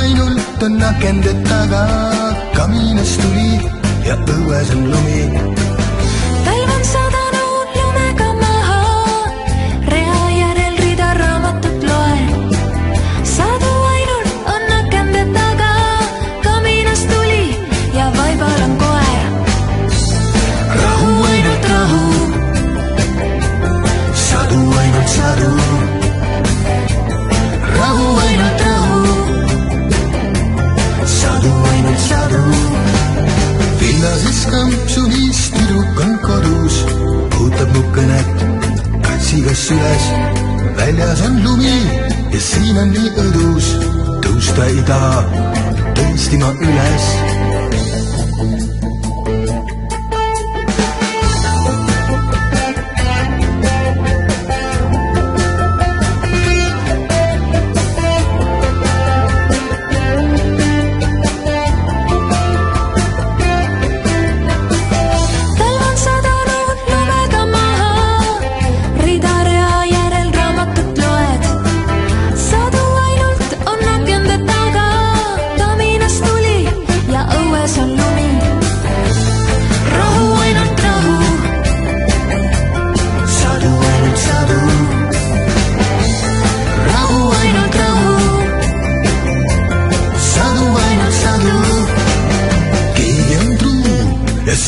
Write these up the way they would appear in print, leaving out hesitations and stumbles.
ainult on akende taga, kaminas tuli ja õues on lumi. Talv on sadanud lumega maha, rea järel rida raamatut loen. Sadu ainult on akende taga, kaminas tuli ja vaibal on koer. Rahu ainult rahu, sadu ainult sadu. Rahu ainult rahu, sadu ainult sadu. Villases kampsunis tüdruk on kodus, ootab mu kõnet katsigas süles. Väljas on lumi ja siin on nii õdus, tõusta ei taha tõesti ma üles.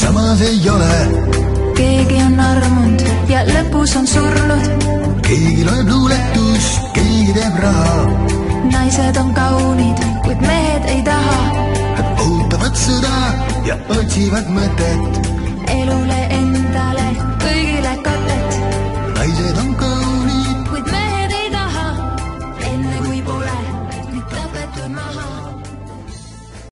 Samas ei ole. Keegi on armunud ja lõpus on surnud. Keegi loeb luuletus, keegi teeb raha. Naised on kaunid, kuid mehed ei taha. Nad ootavad sõda ja otsivad mõtet.